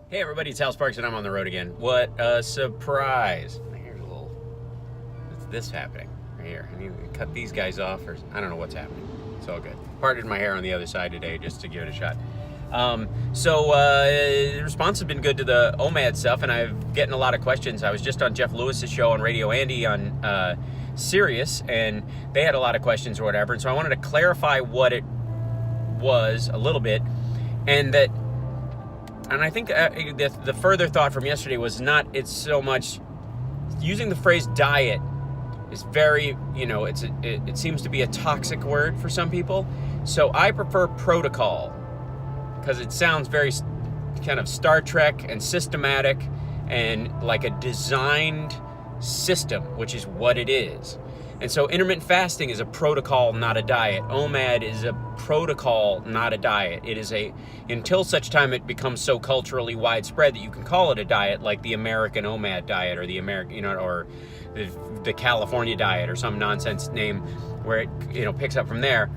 Hey everybody, it's Hal Sparks and I'm on the road again. What a surprise. Here's a little, it's this happening right here. I need to cut these guys off, or I don't know what's happening. It's all good. Parted my hair on the other side today just to give it a shot. The response has been good to the OMAD stuff, and I'm getting a lot of questions. I was just on Jeff Lewis's show on Radio Andy on Sirius, and they had a lot of questions or whatever, and so I wanted to clarify what it was a little bit, and I think the further thought from yesterday was not it's so much using the phrase diet is very, it seems to be a toxic word for some people. So I prefer protocol because it sounds very kind of Star Trek and systematic and like a designed system, which is what it is. And so intermittent fasting is a protocol, not a diet. OMAD is a protocol, not a diet. It is until such time it becomes so culturally widespread that you can call it a diet, like the American OMAD diet or the American, or the California diet or some nonsense name where it, picks up from there.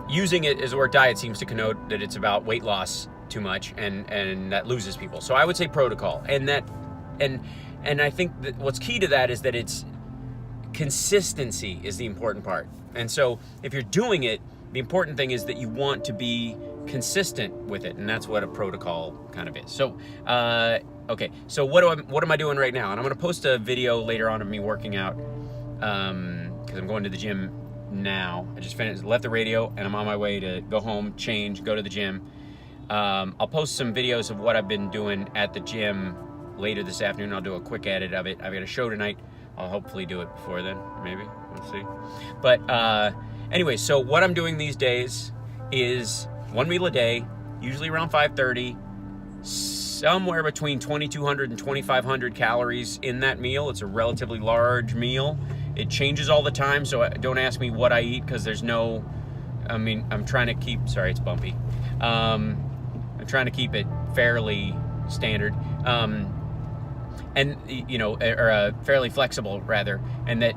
Using it as the word diet seems to connote that it's about weight loss too much and that loses people. So I would say protocol, and I think that what's key to that is that it's consistency is the important part. And so if you're doing it, the important thing is that you want to be consistent with it, and that's what a protocol kind of is. So, okay, so what am I doing right now? And I'm going to post a video later on of me working out because I'm going to the gym now. I just left the radio, and I'm on my way to go home, change, go to the gym. I'll post some videos of what I've been doing at the gym later this afternoon. I'll do a quick edit of it. I've got a show tonight. I'll hopefully do it before then, maybe. We'll see. But anyway, so what I'm doing these days is one meal a day, usually around 5:30, somewhere between 2,200 and 2,500 calories in that meal. It's a relatively large meal. It changes all the time, so don't ask me what I eat because there's no, I'm trying to keep, sorry, it's bumpy. I'm trying to keep it fairly standard. Fairly flexible rather, and that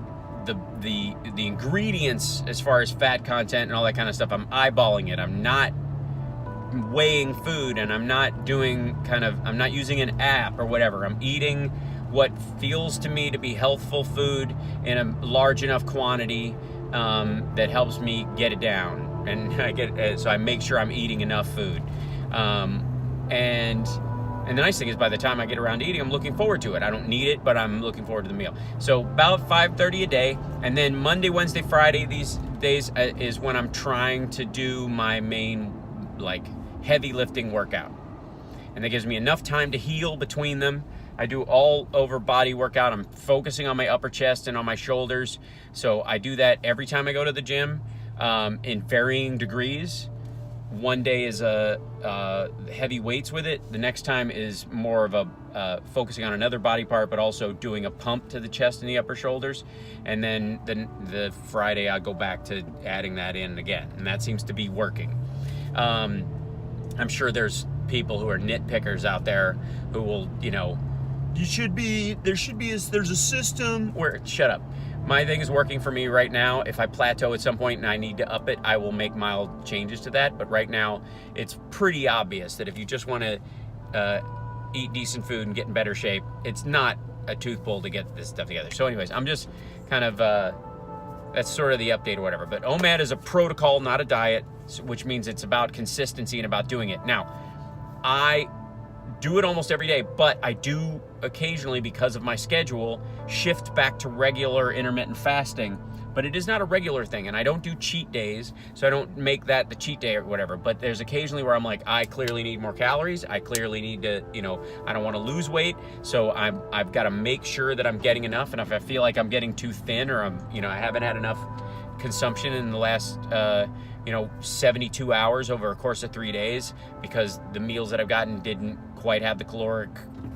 the ingredients as far as fat content and all that kind of stuff, I'm eyeballing it. I'm not weighing food, and I'm not using an app or whatever. I'm eating what feels to me to be healthful food in a large enough quantity that helps me get it down, and so I make sure I'm eating enough food, And the nice thing is by the time I get around to eating, I'm looking forward to it. I don't need it, but I'm looking forward to the meal. So about 5:30 a day, and then Monday, Wednesday, Friday, these days is when I'm trying to do my main, heavy lifting workout. And that gives me enough time to heal between them. I do all over body workout. I'm focusing on my upper chest and on my shoulders. So I do that every time I go to the gym in varying degrees. One day is heavy weights with it. The next time is more of a focusing on another body part, but also doing a pump to the chest and the upper shoulders. And then the Friday I go back to adding that in again, and that seems to be working. I'm sure there's people who are nitpickers out there who will, there's a system where, shut up. My thing is working for me right now. If I plateau at some point and I need to up it, I will make mild changes to that. But right now, it's pretty obvious that if you just want to eat decent food and get in better shape, it's not a tooth pull to get this stuff together. So anyways, I'm just kind of, that's sort of the update or whatever. But OMAD is a protocol, not a diet, which means it's about consistency and about doing it. Now, I do it almost every day, but I do occasionally, because of my schedule, shift back to regular intermittent fasting, but it is not a regular thing, and I don't do cheat days, so I don't make that the cheat day or whatever. But there's occasionally where I'm like, I clearly need more calories, I clearly need to, I don't want to lose weight, so I've got to make sure that I'm getting enough, and if I feel like I'm getting too thin, or I haven't had enough consumption in the last 72 hours over a course of 3 days, because the meals that I've gotten didn't quite have the caloric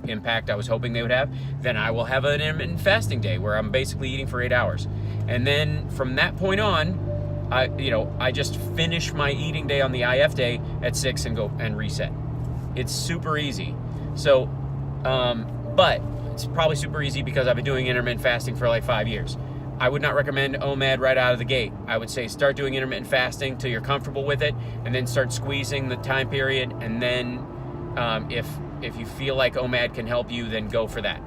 impact I was hoping they would have, then I will have an intermittent fasting day where I'm basically eating for 8 hours. And then from that point on, I just finish my eating day on the IF day at 6 and go and reset. It's super easy. So, but it's probably super easy because I've been doing intermittent fasting for like 5 years. I would not recommend OMAD right out of the gate. I would say start doing intermittent fasting till you're comfortable with it, and then start squeezing the time period, and then if you feel like OMAD can help you, then go for that.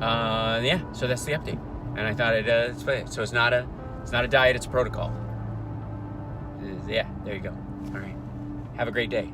Yeah, so that's the update, and I thought it's funny. So it's not a diet, it's a protocol. Yeah, there you go. All right, have a great day.